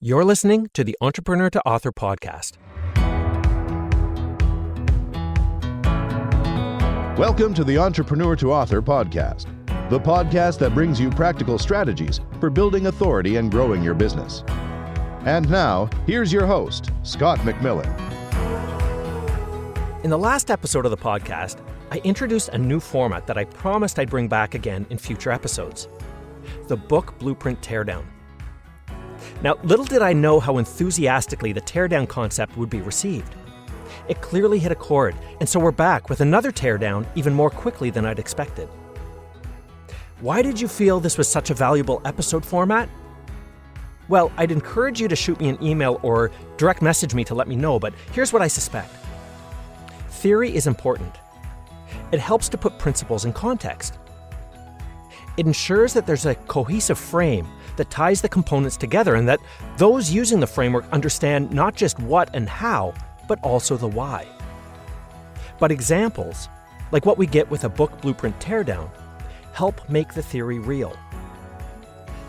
You're listening to the Entrepreneur to Author podcast. Welcome to the Entrepreneur to Author podcast, the podcast that brings you practical strategies for building authority and growing your business. And now, here's your host, Scott McMillan. In the last episode of the podcast, I introduced a new format that I promised I'd bring back again in future episodes: the book blueprint teardown. Now, little did I know how enthusiastically the teardown concept would be received. It clearly hit a chord, and so we're back with another teardown even more quickly than I'd expected. Why did you feel this was such a valuable episode format? Well, I'd encourage you to shoot me an email or direct message me to let me know, but here's what I suspect. Theory is important. It helps to put principles in context. It ensures that there's a cohesive frame that ties the components together and that those using the framework understand not just what and how, but also the why. But examples, like what we get with a book blueprint teardown, help make the theory real.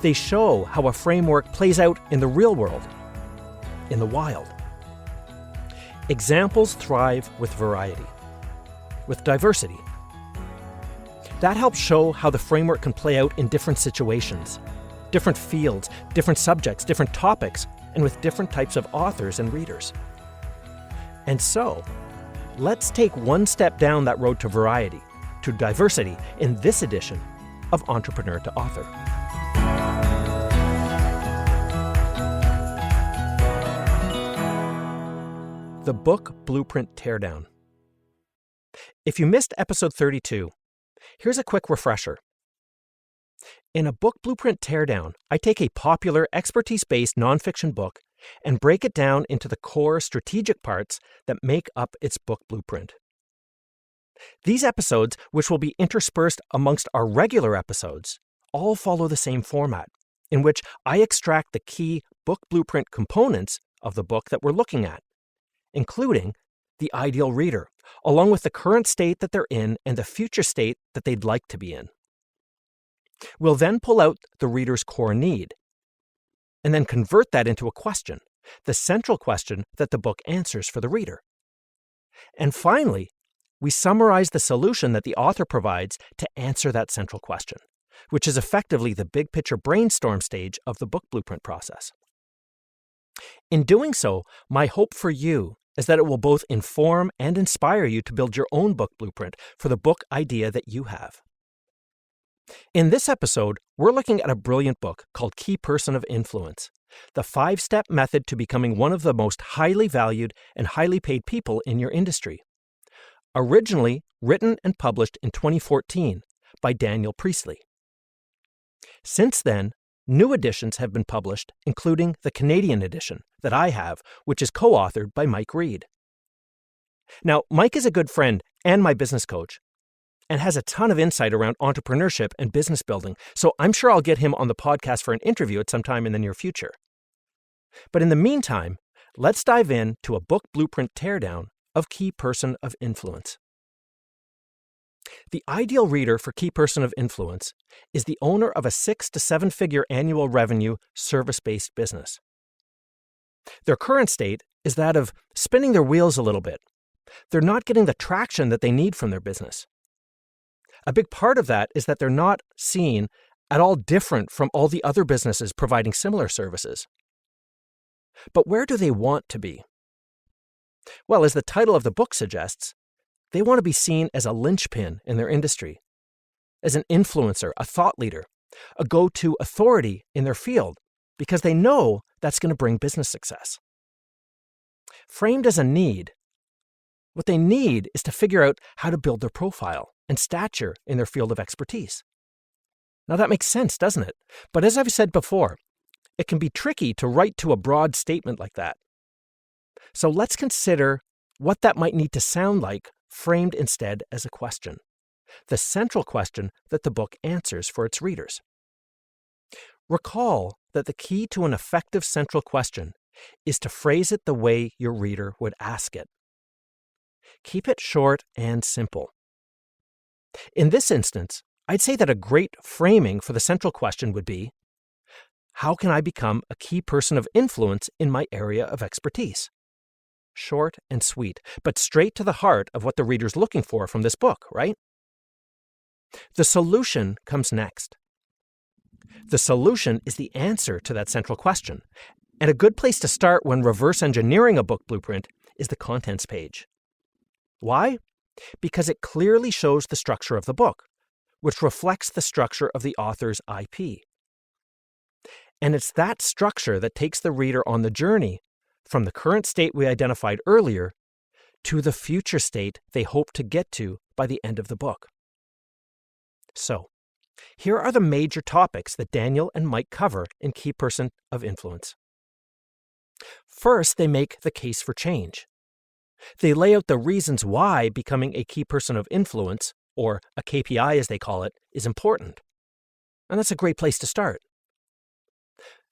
They show how a framework plays out in the real world, in the wild. Examples thrive with variety, with diversity. That helps show how the framework can play out in different situations, different fields, different subjects, different topics, and with different types of authors and readers. And so, let's take one step down that road to variety, to diversity, in this edition of Entrepreneur to Author. The book blueprint teardown. If you missed episode 32, here's a quick refresher. In a book blueprint teardown, I take a popular, expertise-based nonfiction book and break it down into the core strategic parts that make up its book blueprint. These episodes, which will be interspersed amongst our regular episodes, all follow the same format, in which I extract the key book blueprint components of the book that we're looking at, including the ideal reader, along with the current state that they're in and the future state that they'd like to be in. We'll then pull out the reader's core need, and then convert that into a question, the central question that the book answers for the reader. And finally, we summarize the solution that the author provides to answer that central question, which is effectively the big picture brainstorm stage of the book blueprint process. In doing so, my hope for you is that it will both inform and inspire you to build your own book blueprint for the book idea that you have. In this episode, we're looking at a brilliant book called Key Person of Influence, the 5-step method to becoming one of the most highly valued and highly paid people in your industry. Originally written and published in 2014 by Daniel Priestley. Since then, new editions have been published, including the Canadian edition that I have, which is co-authored by Reid. Now, Mike is a good friend and my business coach, and has a ton of insight around entrepreneurship and business building, so I'm sure I'll get him on the podcast for an interview at some time in the near future. But in the meantime, let's dive in to a book blueprint teardown of Key Person of Influence. The ideal reader for Key Person of Influence is the owner of a 6 to 7-figure annual revenue service-based business. Their current state is that of spinning their wheels a little bit. They're not getting the traction that they need from their business. A big part of that is that they're not seen at all different from all the other businesses providing similar services. But where do they want to be? Well, as the title of the book suggests, they want to be seen as a linchpin in their industry, as an influencer, a thought leader, a go-to authority in their field, because they know that's going to bring business success. Framed as a need, what they need is to figure out how to build their profile and stature in their field of expertise. Now that makes sense, doesn't it? But as I've said before, it can be tricky to write to a broad statement like that. So let's consider what that might need to sound like, framed instead as a question, the central question that the book answers for its readers. Recall that the key to an effective central question is to phrase it the way your reader would ask it. Keep it short and simple. In this instance, I'd say that a great framing for the central question would be, how can I become a key person of influence in my area of expertise? Short and sweet, but straight to the heart of what the reader's looking for from this book, right? The solution comes next. The solution is the answer to that central question. And a good place to start when reverse engineering a book blueprint is the contents page. Why? Because it clearly shows the structure of the book, which reflects the structure of the author's IP. And it's that structure that takes the reader on the journey from the current state we identified earlier to the future state they hope to get to by the end of the book. So, here are the major topics that Daniel and Mike cover in Key Person of Influence. First, they make the case for change. They lay out the reasons why becoming a key person of influence, or a KPI as they call it, is important. And that's a great place to start.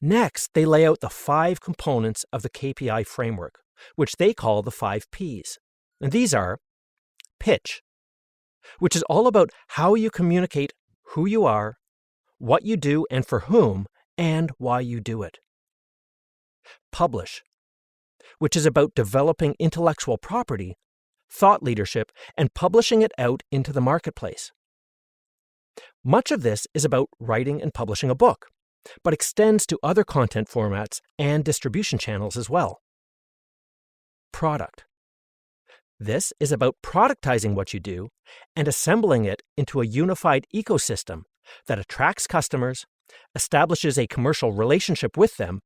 Next, they lay out the 5 components of the KPI framework, which they call the 5 Ps. And these are pitch, which is all about how you communicate who you are, what you do and for whom, and why you do it. Publish, which is about developing intellectual property, thought leadership, and publishing it out into the marketplace. Much of this is about writing and publishing a book, but extends to other content formats and distribution channels as well. Product. This is about productizing what you do and assembling it into a unified ecosystem that attracts customers, establishes a commercial relationship with them,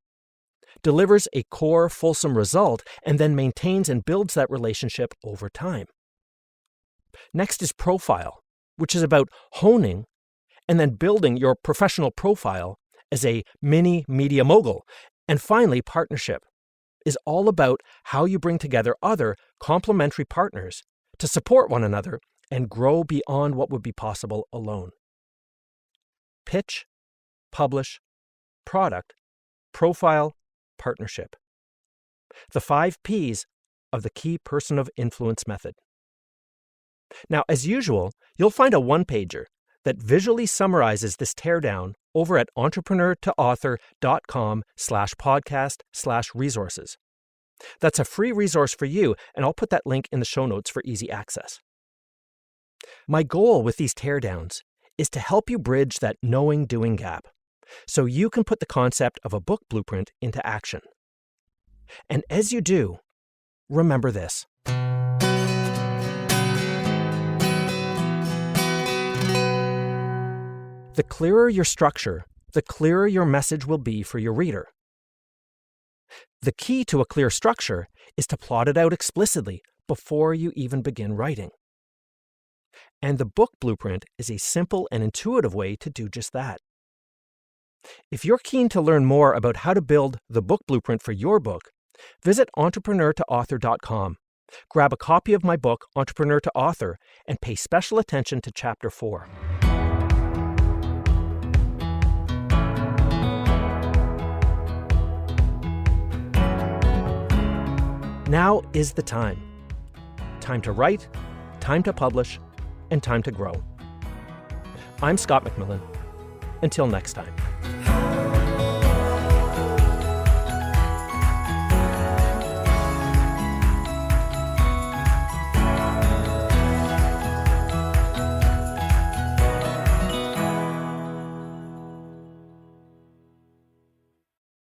delivers a core, fulsome result, and then maintains and builds that relationship over time. Next is profile, which is about honing and then building your professional profile as a mini media mogul. And finally, partnership is all about how you bring together other complementary partners to support one another and grow beyond what would be possible alone. Pitch, publish, product, profile, partnership. The 5 Ps of the Key Person of Influence method. Now, as usual, you'll find a one-pager that visually summarizes this teardown over at entrepreneur-to-author.com/podcast/resources. That's a free resource for you, and I'll put that link in the show notes for easy access. My goal with these teardowns is to help you bridge that knowing-doing gap, so you can put the concept of a book blueprint into action. And as you do, remember this. The clearer your structure, the clearer your message will be for your reader. The key to a clear structure is to plot it out explicitly before you even begin writing. And the book blueprint is a simple and intuitive way to do just that. If you're keen to learn more about how to build the book blueprint for your book, visit entrepreneur-to-author.com. Grab a copy of my book, Entrepreneur to Author, and pay special attention to Chapter 4. Now is the time. Time to write, time to publish, and time to grow. I'm Scott McMillan. Until next time.